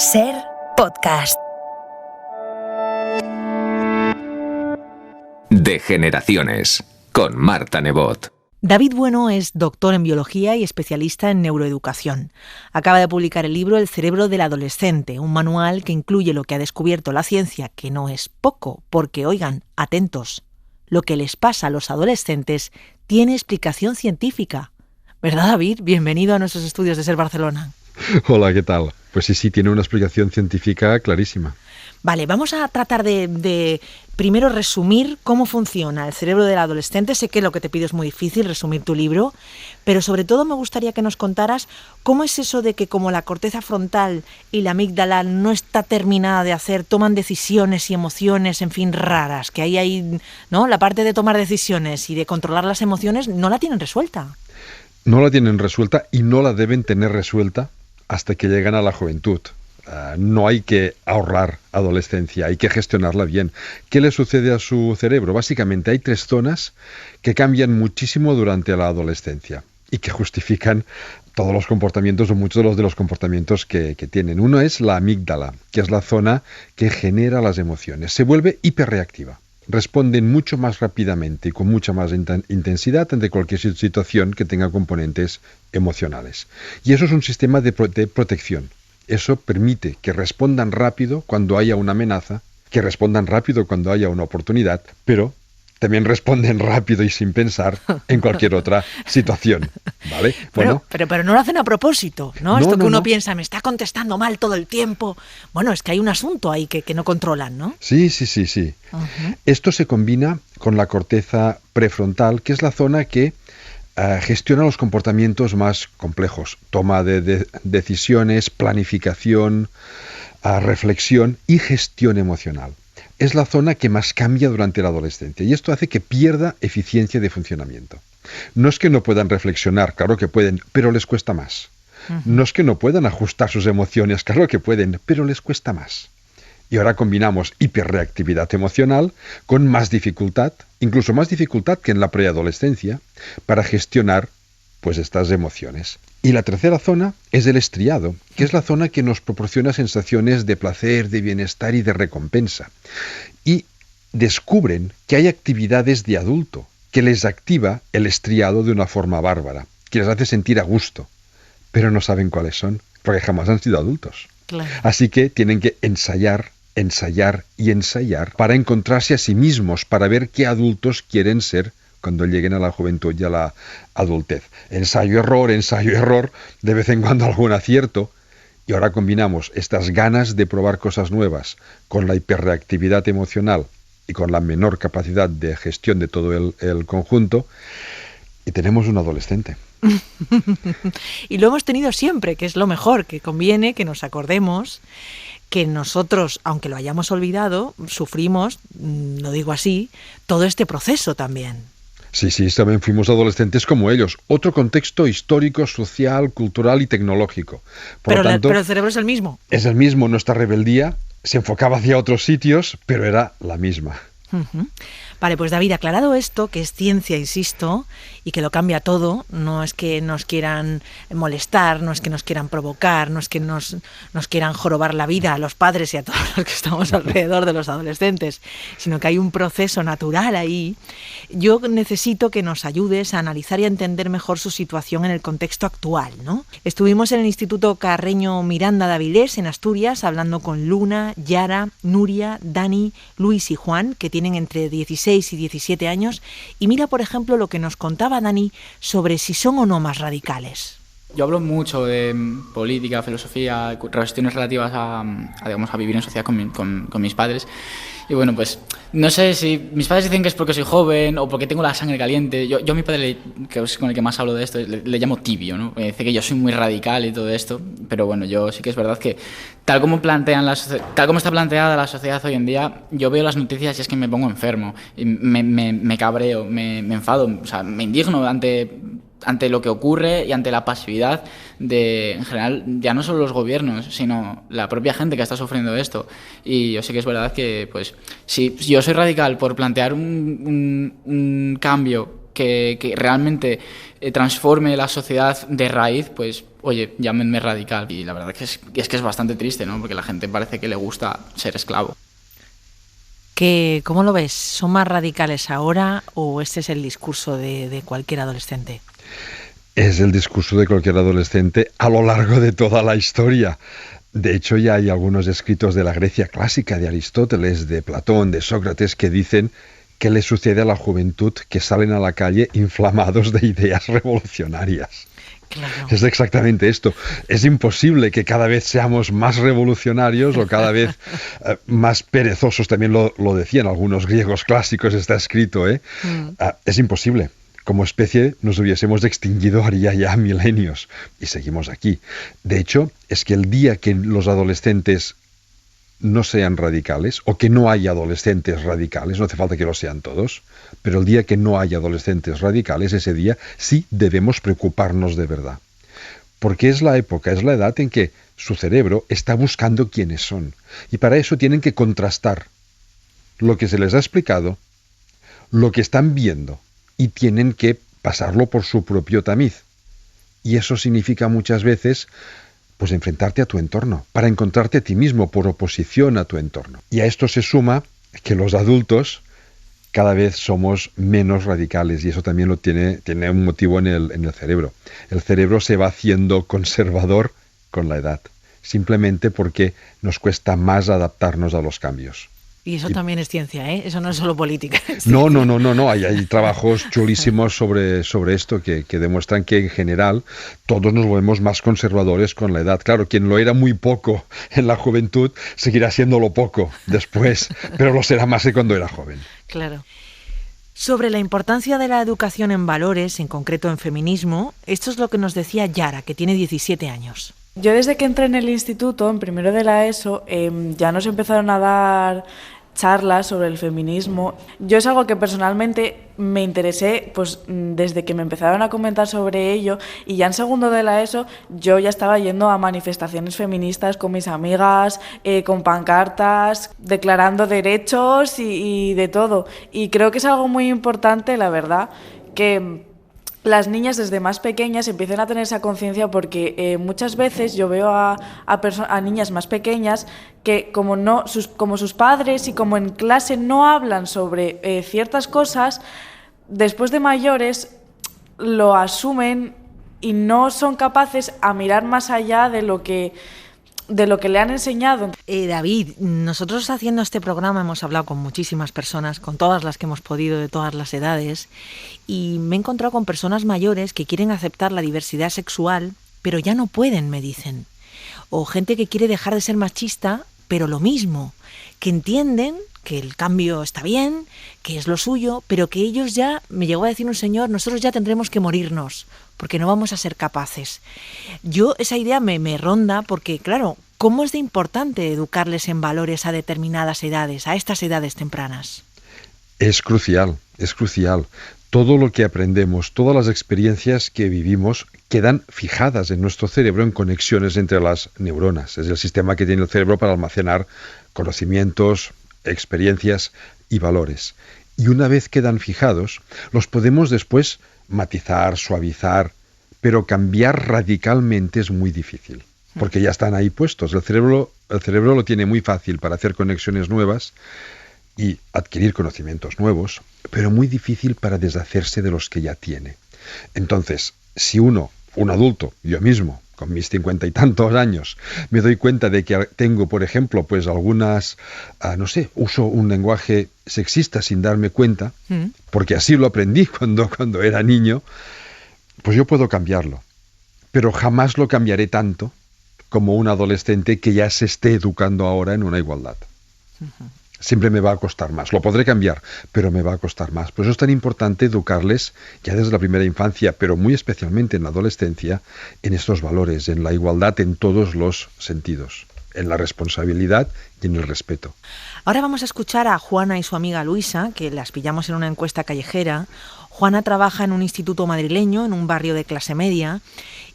Ser podcast. De Generaciones, con Marta Nebot. David Bueno es doctor en biología y especialista en neuroeducación. Acaba de publicar el libro El cerebro del adolescente, un manual que incluye lo que ha descubierto la ciencia, que no es poco, porque, oigan, atentos, lo que les pasa a los adolescentes tiene explicación científica. ¿Verdad, David? Bienvenido a nuestros estudios de Ser Barcelona. Hola, ¿qué tal? Pues sí, tiene una explicación científica clarísima. Vale, vamos a tratar de primero resumir cómo funciona el cerebro del adolescente. Sé que lo que te pido es muy difícil, resumir tu libro, pero sobre todo me gustaría que nos contaras cómo es eso de que como la corteza frontal y la amígdala no está terminada de hacer, toman decisiones y emociones, en fin, raras, que ahí, ¿no? La parte de tomar decisiones y de controlar las emociones no la tienen resuelta. No la tienen resuelta y no la deben tener resuelta hasta que llegan a la juventud. No hay que ahorrar adolescencia, hay que gestionarla bien. ¿Qué le sucede a su cerebro? Básicamente hay 3 zonas que cambian muchísimo durante la adolescencia y que justifican todos los comportamientos o muchos de los comportamientos que tienen. Uno es la amígdala, que es la zona que genera las emociones. Se vuelve hiperreactiva. Responden mucho más rápidamente y con mucha más intensidad ante cualquier situación que tenga componentes emocionales. Y eso es un sistema de protección. Eso permite que respondan rápido cuando haya una amenaza, que respondan rápido cuando haya una oportunidad, pero también responden rápido y sin pensar en cualquier otra situación, ¿vale? Bueno, pero no lo hacen a propósito, ¿no? Esto que uno piensa, me está contestando mal todo el tiempo. Bueno, es que hay un asunto ahí que no controlan, ¿no? Sí. Uh-huh. Esto se combina con la corteza prefrontal, que es la zona que gestiona los comportamientos más complejos. Toma de decisiones, planificación, reflexión y gestión emocional. Es la zona que más cambia durante la adolescencia y esto hace que pierda eficiencia de funcionamiento. No es que no puedan reflexionar, claro que pueden, pero les cuesta más. Uh-huh. No es que no puedan ajustar sus emociones, claro que pueden, pero les cuesta más. Y ahora combinamos hiperreactividad emocional con más dificultad, incluso más dificultad que en la preadolescencia, para gestionar pues estas emociones. Y la tercera zona es el estriado, que es la zona que nos proporciona sensaciones de placer, de bienestar y de recompensa. Y descubren que hay actividades de adulto que les activa el estriado de una forma bárbara, que les hace sentir a gusto, pero no saben cuáles son, porque jamás han sido adultos. Claro. Así que tienen que ensayar para encontrarse a sí mismos, para ver qué adultos quieren ser cuando lleguen a la juventud y a la adultez. Ensayo-error, de vez en cuando algún acierto. Y ahora combinamos estas ganas de probar cosas nuevas con la hiperreactividad emocional y con la menor capacidad de gestión de todo el conjunto y tenemos un adolescente. Y lo hemos tenido siempre, que es lo mejor, que conviene que nos acordemos que nosotros, aunque lo hayamos olvidado, sufrimos, lo digo así, todo este proceso también. Sí, también fuimos adolescentes como ellos. Otro contexto histórico, social, cultural y tecnológico. Pero el cerebro es el mismo. Es el mismo. Nuestra rebeldía se enfocaba hacia otros sitios, pero era la misma. Uh-huh. Vale, pues David, aclarado esto, que es ciencia, insisto, y que lo cambia todo, no es que nos quieran molestar, no es que nos quieran provocar, no es que nos quieran jorobar la vida a los padres y a todos los que estamos alrededor de los adolescentes, sino que hay un proceso natural ahí. Yo necesito que nos ayudes a analizar y a entender mejor su situación en el contexto actual, ¿no? Estuvimos en el Instituto Carreño Miranda de Avilés, en Asturias, hablando con Luna, Yara, Nuria, Dani, Luis y Juan, que tienen entre 16 y 17 años, y mira, por ejemplo, lo que nos contaba Dani sobre si son o no más radicales. Yo hablo mucho de política, filosofía, cuestiones relativas a vivir en sociedad con mis padres. Y bueno, pues no sé si mis padres dicen que es porque soy joven o porque tengo la sangre caliente. Yo a mi padre, que es con el que más hablo de esto, le llamo tibio, ¿no? Me dice que yo soy muy radical y todo esto, pero bueno, yo sí que es verdad que tal como está planteada la sociedad hoy en día, yo veo las noticias y es que me pongo enfermo, y me cabreo, me enfado, o sea, me indigno ante lo que ocurre y ante la pasividad de, en general, ya no solo los gobiernos, sino la propia gente que está sufriendo esto. Y yo sé que es verdad que, pues, si yo soy radical por plantear un cambio que realmente transforme la sociedad de raíz, pues oye, llámenme radical. Y la verdad que es bastante triste, ¿no? Porque la gente parece que le gusta ser esclavo. ¿Cómo lo ves? ¿Son más radicales ahora o este es el discurso de cualquier adolescente? Es el discurso de cualquier adolescente a lo largo de toda la historia. De hecho, ya hay algunos escritos de la Grecia clásica, de Aristóteles, de Platón, de Sócrates, que dicen que le sucede a la juventud que salen a la calle inflamados de ideas revolucionarias. Claro. Es exactamente esto. Es imposible que cada vez seamos más revolucionarios o cada vez más perezosos. También lo decían algunos griegos clásicos, está escrito, ¿eh? Es imposible. Como especie nos hubiésemos extinguido haría ya milenios y seguimos aquí. De hecho, es que el día que los adolescentes no sean radicales o que no haya adolescentes radicales, no hace falta que lo sean todos, pero el día que no haya adolescentes radicales, ese día sí debemos preocuparnos de verdad. Porque es la época, es la edad en que su cerebro está buscando quiénes son. Y para eso tienen que contrastar lo que se les ha explicado, lo que están viendo, y tienen que pasarlo por su propio tamiz. Y eso significa muchas veces pues enfrentarte a tu entorno, para encontrarte a ti mismo por oposición a tu entorno. Y a esto se suma que los adultos cada vez somos menos radicales y eso también lo tiene un motivo en el cerebro. El cerebro se va haciendo conservador con la edad, simplemente porque nos cuesta más adaptarnos a los cambios. Y eso también es ciencia, ¿eh? Eso no es solo política. No. Hay trabajos chulísimos sobre esto que demuestran que en general todos nos volvemos más conservadores con la edad. Claro, quien lo era muy poco en la juventud seguirá siéndolo poco después, pero lo será más que cuando era joven. Claro. Sobre la importancia de la educación en valores, en concreto en feminismo, esto es lo que nos decía Yara, que tiene 17 años. Yo desde que entré en el instituto, en primero de la ESO, ya nos empezaron a dar charlas sobre el feminismo. Yo es algo que personalmente me interesé pues desde que me empezaron a comentar sobre ello, y ya en segundo de la ESO yo ya estaba yendo a manifestaciones feministas con mis amigas, con pancartas, declarando derechos y de todo. Y creo que es algo muy importante, la verdad, que las niñas desde más pequeñas empiecen a tener esa conciencia, porque muchas veces yo veo a niñas más pequeñas que como sus padres y como en clase no hablan sobre ciertas cosas, después de mayores lo asumen y no son capaces a mirar más allá de lo que le han enseñado. David, nosotros haciendo este programa hemos hablado con muchísimas personas, con todas las que hemos podido, de todas las edades, y me he encontrado con personas mayores que quieren aceptar la diversidad sexual, pero ya no pueden, me dicen. O gente que quiere dejar de ser machista, pero lo mismo, que entienden que el cambio está bien, que es lo suyo, pero que ellos ya, me llegó a decir un señor, nosotros ya tendremos que morirnos, porque no vamos a ser capaces. Yo esa idea me ronda porque, claro, ¿cómo es de importante educarles en valores a determinadas edades, a estas edades tempranas? Es crucial, es crucial. Todo lo que aprendemos, todas las experiencias que vivimos quedan fijadas en nuestro cerebro en conexiones entre las neuronas. Es el sistema que tiene el cerebro para almacenar conocimientos, experiencias y valores. Y una vez quedan fijados, los podemos después matizar, suavizar, pero cambiar radicalmente es muy difícil, porque ya están ahí puestos. El cerebro lo tiene muy fácil para hacer conexiones nuevas y adquirir conocimientos nuevos, pero muy difícil para deshacerse de los que ya tiene. Entonces, si un adulto, yo mismo, con mis 50 y tantos años, me doy cuenta de que tengo, por ejemplo, pues algunas, uso un lenguaje sexista sin darme cuenta, porque así lo aprendí cuando era niño, pues yo puedo cambiarlo. Pero jamás lo cambiaré tanto como un adolescente que ya se esté educando ahora en una igualdad. Siempre me va a costar más. Lo podré cambiar, pero me va a costar más. Por eso es tan importante educarles ya desde la primera infancia, pero muy especialmente en la adolescencia, en estos valores, en la igualdad en todos los sentidos, en la responsabilidad y en el respeto. Ahora vamos a escuchar a Juana y su amiga Luisa, que las pillamos en una encuesta callejera. Juana trabaja en un instituto madrileño, en un barrio de clase media,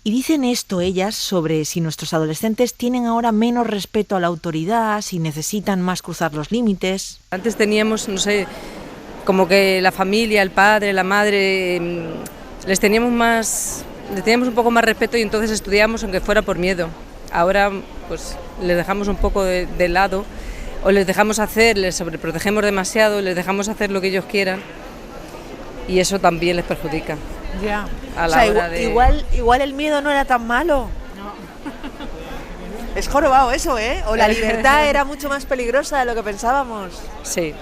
y dicen esto ellas sobre si nuestros adolescentes tienen ahora menos respeto a la autoridad, si necesitan más cruzar los límites. Antes teníamos, como que la familia, el padre, la madre, les teníamos un poco más respeto y entonces estudiábamos aunque fuera por miedo. Ahora pues les dejamos un poco de lado o les dejamos hacer, les sobreprotegemos demasiado, les dejamos hacer lo que ellos quieran y eso también les perjudica. Ya. A la hora de... igual el miedo no era tan malo. Es jorobado eso, ¿eh? O la libertad era mucho más peligrosa de lo que pensábamos. Sí.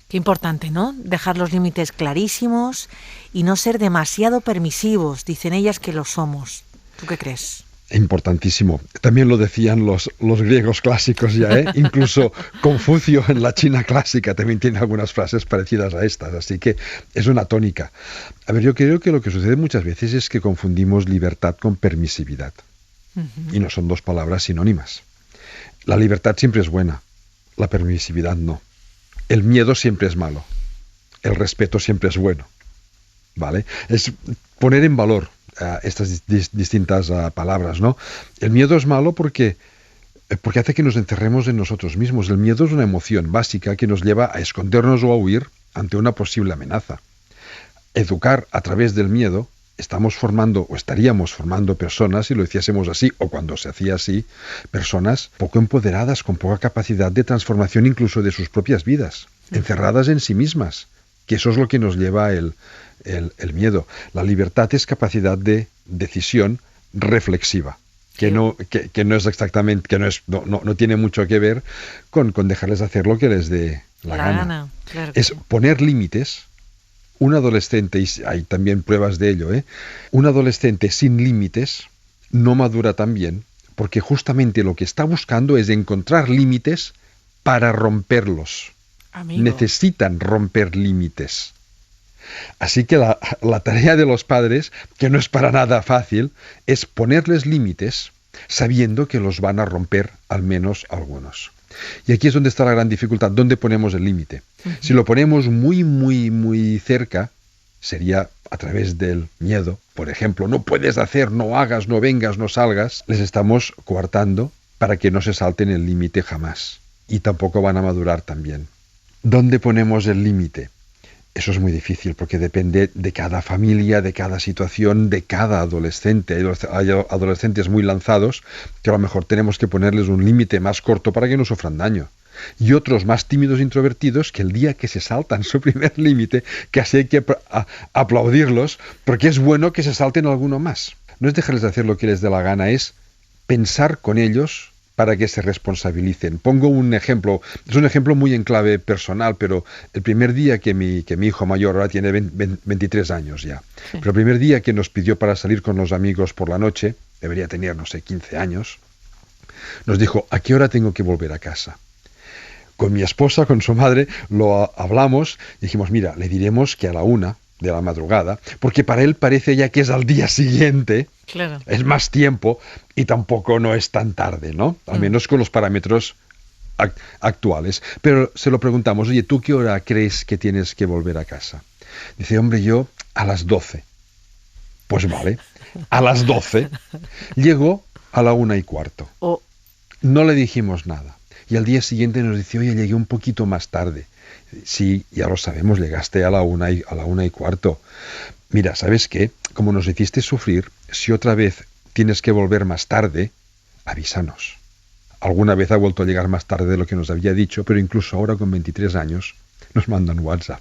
Qué importante, ¿no? Dejar los límites clarísimos y no ser demasiado permisivos. Dicen ellas que lo somos. ¿Tú qué crees? Importantísimo. También lo decían los griegos clásicos ya, ¿eh? Incluso Confucio en la China clásica también tiene algunas frases parecidas a estas, así que es una tónica. A ver, yo creo que lo que sucede muchas veces es que confundimos libertad con permisividad. Y no son dos palabras sinónimas. La libertad siempre es buena, la permisividad no. El miedo siempre es malo, el respeto siempre es bueno, ¿vale? Es poner en valor estas distintas palabras, ¿no? El miedo es malo porque hace que nos encerremos en nosotros mismos. El miedo es una emoción básica que nos lleva a escondernos o a huir ante una posible amenaza. Educar a través del miedo, estamos formando o estaríamos formando personas, si lo hiciésemos así o cuando se hacía así, personas poco empoderadas, con poca capacidad de transformación incluso de sus propias vidas, encerradas en sí mismas, que eso es lo que nos lleva el miedo. La libertad es capacidad de decisión reflexiva, que no es exactamente, que no tiene mucho que ver con dejarles hacer lo que les dé la gana. Claro. Es poner límites. Un adolescente, y hay también pruebas de ello, un adolescente sin límites no madura tan bien, porque justamente lo que está buscando es encontrar límites para romperlos. Amigo. Necesitan romper límites. Así que la tarea de los padres, que no es para nada fácil, es ponerles límites sabiendo que los van a romper al menos algunos. Y aquí es donde está la gran dificultad. ¿Dónde ponemos el límite? Si lo ponemos muy, muy, muy cerca, sería a través del miedo. Por ejemplo, no puedes hacer, no hagas, no vengas, no salgas. Les estamos coartando para que no se salten el límite jamás. Y tampoco van a madurar tan bien. ¿Dónde ponemos el límite? Eso es muy difícil porque depende de cada familia, de cada situación, de cada adolescente. Hay adolescentes muy lanzados que a lo mejor tenemos que ponerles un límite más corto para que no sufran daño. Y otros más tímidos e introvertidos que el día que se saltan su primer límite, casi hay que aplaudirlos porque es bueno que se salten alguno más. No es dejarles de hacer lo que les dé la gana, es pensar con ellos para que se responsabilicen. Pongo un ejemplo, es un ejemplo muy en clave personal, pero el primer día que mi hijo mayor, ahora tiene 23 años ya, pero el primer día que nos pidió para salir con los amigos por la noche, debería tener, 15 años, nos dijo, ¿a qué hora tengo que volver a casa? Con mi esposa, con su madre, lo hablamos y dijimos, mira, le diremos que a la 1 de la madrugada, porque para él parece ya que es al día siguiente, claro. Es más tiempo y tampoco no es tan tarde, ¿no? Al menos con los parámetros actuales. Pero se lo preguntamos, oye, ¿tú qué hora crees que tienes que volver a casa? Dice, hombre, yo a las 12. Pues vale, a las 12 llegó a la 1:15. Oh. No le dijimos nada. Y al día siguiente nos dice, oye, llegué un poquito más tarde. Sí, ya lo sabemos, llegaste a la 1:15. Mira, ¿sabes qué? Como nos hiciste sufrir, si otra vez tienes que volver más tarde, avísanos. Alguna vez ha vuelto a llegar más tarde de lo que nos había dicho, pero incluso ahora con 23 años nos mandan WhatsApp.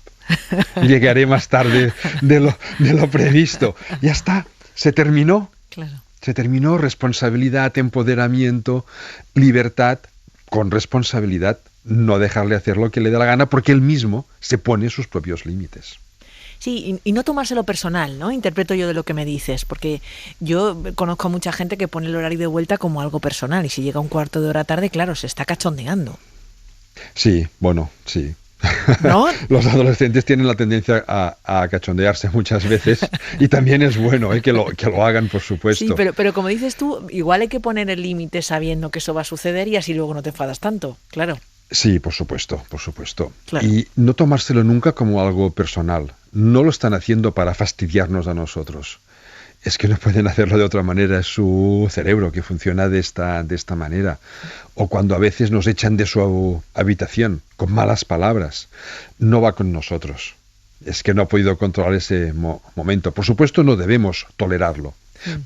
Llegaré más tarde de lo previsto. Ya está, se terminó. Claro. Se terminó responsabilidad, empoderamiento, libertad, con responsabilidad, no dejarle hacer lo que le dé la gana porque él mismo se pone sus propios límites. Sí, y no tomárselo personal, ¿no? Interpreto yo de lo que me dices, porque yo conozco a mucha gente que pone el horario de vuelta como algo personal y si llega un cuarto de hora tarde, claro, se está cachondeando. Sí, bueno, sí. ¿No? Los adolescentes tienen la tendencia a cachondearse muchas veces y también es bueno que lo hagan, por supuesto. Sí, pero como dices tú, igual hay que poner el límite sabiendo que eso va a suceder y así luego no te enfadas tanto, claro. Sí, por supuesto, por supuesto. Claro. Y no tomárselo nunca como algo personal. No lo están haciendo para fastidiarnos a nosotros. Es que no pueden hacerlo de otra manera, es su cerebro que funciona de esta manera. O cuando a veces nos echan de su habitación con malas palabras, no va con nosotros. es que no ha podido controlar ese momento. Por supuesto, no debemos tolerarlo,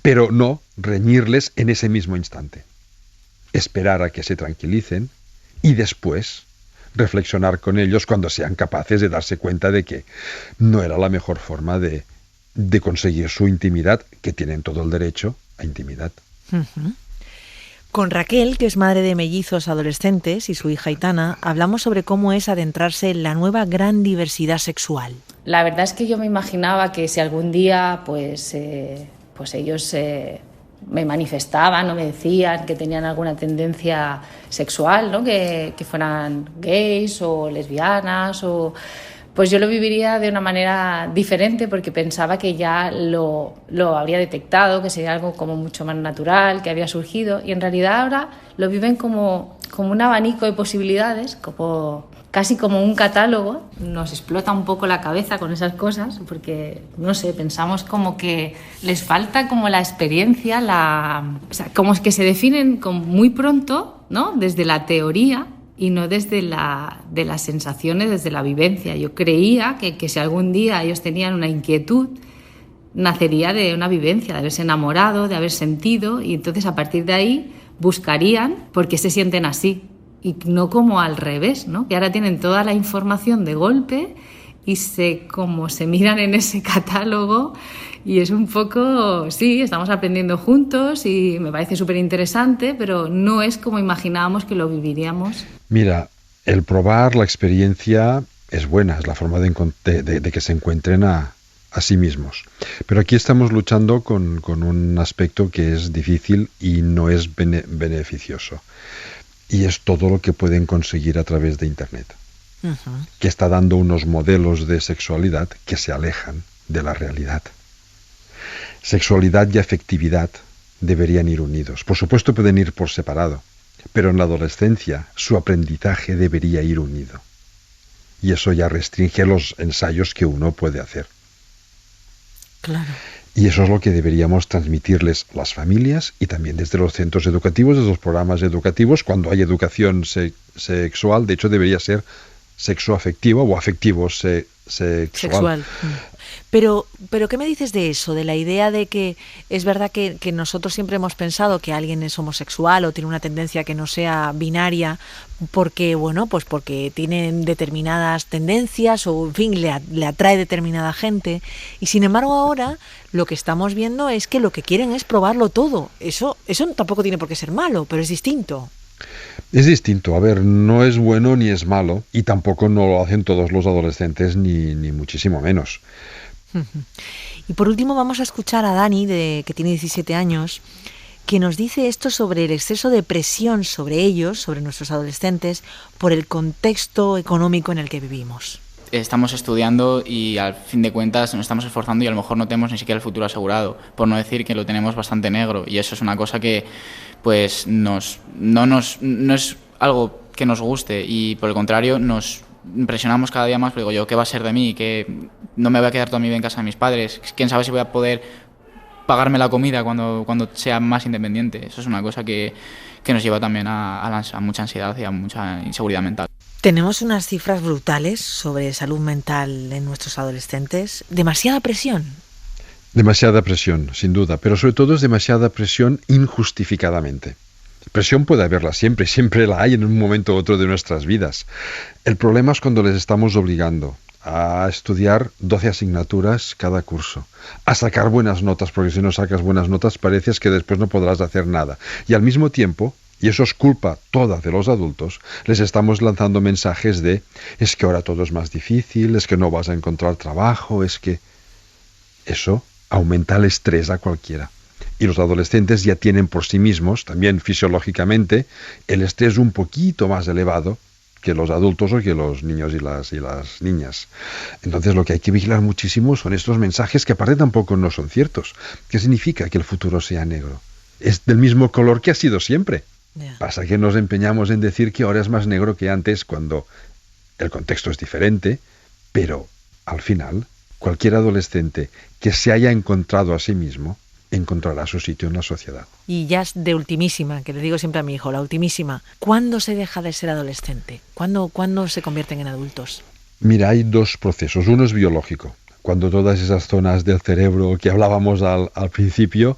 pero no reñirles en ese mismo instante. Esperar a que se tranquilicen y después reflexionar con ellos cuando sean capaces de darse cuenta de que no era la mejor forma de conseguir su intimidad, que tienen todo el derecho a intimidad. Uh-huh. Con Raquel, que es madre de mellizos adolescentes, y su hija Aitana, hablamos sobre cómo es adentrarse en la nueva gran diversidad sexual. La verdad es que yo me imaginaba que si algún día pues ellos me manifestaban o me decían que tenían alguna tendencia sexual, ¿no? que fueran gays o lesbianas, pues yo lo viviría de una manera diferente, porque pensaba que ya lo habría detectado, que sería algo como mucho más natural, que había surgido, y en realidad ahora lo viven como un abanico de posibilidades, casi como un catálogo. Nos explota un poco la cabeza con esas cosas, porque, no sé, pensamos como que les falta como la experiencia, o sea, como que se definen como muy pronto, ¿no? Desde la teoría y no desde de las sensaciones, desde la vivencia. Yo creía que si algún día ellos tenían una inquietud, nacería de una vivencia, de haberse enamorado, de haber sentido, y entonces a partir de ahí buscarían por qué se sienten así. Y no como al revés, ¿no? Que ahora tienen toda la información de golpe y como se miran en ese catálogo, y es un poco, sí, estamos aprendiendo juntos y me parece súper interesante, pero no es como imaginábamos que lo viviríamos. Mira, el probar la experiencia es buena, es la forma de que se encuentren a sí mismos. Pero aquí estamos luchando con un aspecto que es difícil y no es beneficioso. Y es todo lo que pueden conseguir a través de Internet, que está dando unos modelos de sexualidad que se alejan de la realidad. Sexualidad y afectividad deberían ir unidos. Por supuesto pueden ir por separado, pero en la adolescencia su aprendizaje debería ir unido. Y eso ya restringe los ensayos que uno puede hacer. Claro. Y eso es lo que deberíamos transmitirles las familias y también desde los centros educativos, desde los programas educativos, cuando hay educación sexual. De hecho, debería ser sexoafectivo o afectivo sexual. Pero ¿qué me dices de eso? De la idea de que es verdad que nosotros siempre hemos pensado que alguien es homosexual o tiene una tendencia que no sea binaria porque, bueno, pues porque tienen determinadas tendencias o, en fin, le atrae determinada gente. Y sin embargo ahora lo que estamos viendo es que lo que quieren es probarlo todo. Eso tampoco tiene por qué ser malo, pero es distinto. Es distinto. A ver, no es bueno ni es malo, y tampoco no lo hacen todos los adolescentes, ni muchísimo menos. Y por último vamos a escuchar a Dani, que tiene 17 años, que nos dice esto sobre el exceso de presión sobre ellos, sobre nuestros adolescentes, por el contexto económico en el que vivimos. Estamos estudiando y al fin de cuentas nos estamos esforzando y a lo mejor no tenemos ni siquiera el futuro asegurado, por no decir que lo tenemos bastante negro, y eso es una cosa que pues no es algo que nos guste, y por el contrario nos presionamos cada día más, porque digo yo, ¿qué va a ser de mí? Que no me voy a quedar toda mi vida en casa de mis padres, quién sabe si voy a poder pagarme la comida cuando sea más independiente. Eso es una cosa que nos lleva también a mucha ansiedad y a mucha inseguridad mental. Tenemos unas cifras brutales sobre salud mental en nuestros adolescentes. Demasiada presión. Demasiada presión, sin duda, pero sobre todo es demasiada presión injustificadamente. Presión puede haberla siempre la hay en un momento u otro de nuestras vidas. El problema es cuando les estamos obligando a estudiar 12 asignaturas cada curso, a sacar buenas notas, porque si no sacas buenas notas pareces que después no podrás hacer nada. Y al mismo tiempo, y eso es culpa toda de los adultos, les estamos lanzando mensajes de es que ahora todo es más difícil, es que no vas a encontrar trabajo, es que eso aumenta el estrés a cualquiera. Y los adolescentes ya tienen por sí mismos, también fisiológicamente, el estrés un poquito más elevado que los adultos o que los niños y las niñas. Entonces lo que hay que vigilar muchísimo son estos mensajes que aparte tampoco no son ciertos. ¿Qué significa que el futuro sea negro? Es del mismo color que ha sido siempre. Pasa que nos empeñamos en decir que ahora es más negro que antes cuando el contexto es diferente, pero al final cualquier adolescente que se haya encontrado a sí mismo encontrará su sitio en la sociedad. Y ya de ultimísima, que le digo siempre a mi hijo, la ultimísima, ¿cuándo se deja de ser adolescente? ¿Cuándo se convierten en adultos? Mira, hay dos procesos. Uno es biológico, cuando todas esas zonas del cerebro que hablábamos al principio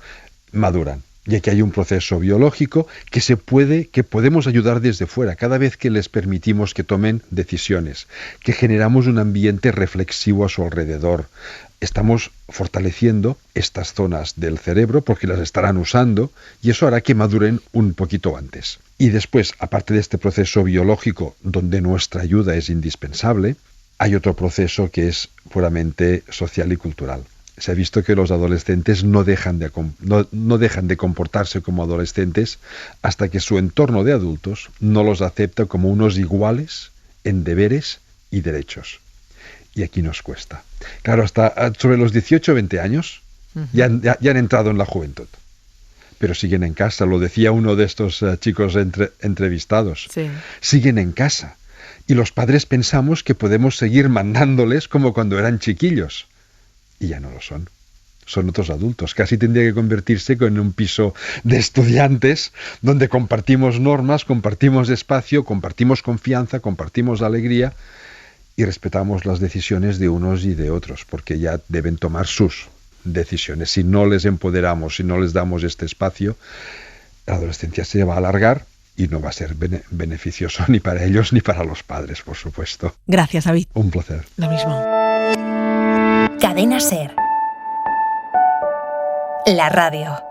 maduran. Y aquí hay un proceso biológico que podemos ayudar desde fuera, cada vez que les permitimos que tomen decisiones, que generamos un ambiente reflexivo a su alrededor. Estamos fortaleciendo estas zonas del cerebro porque las estarán usando y eso hará que maduren un poquito antes. Y después, aparte de este proceso biológico donde nuestra ayuda es indispensable, hay otro proceso que es puramente social y cultural. Se ha visto que los adolescentes no dejan de comportarse como adolescentes hasta que su entorno de adultos no los acepta como unos iguales en deberes y derechos. Y aquí nos cuesta. Claro, hasta sobre los 18 o 20 años ya han entrado en la juventud. Pero siguen en casa, lo decía uno de estos chicos entrevistados. Sí. Siguen en casa. Y los padres pensamos que podemos seguir mandándoles como cuando eran chiquillos. Y ya no lo son. Son otros adultos. Casi tendría que convertirse en un piso de estudiantes donde compartimos normas, compartimos espacio, compartimos confianza, compartimos alegría y respetamos las decisiones de unos y de otros, porque ya deben tomar sus decisiones. Si no les empoderamos, si no les damos este espacio, la adolescencia se va a alargar y no va a ser beneficioso ni para ellos ni para los padres, por supuesto. Gracias, David. Un placer. Lo mismo. Cadena SER. La radio.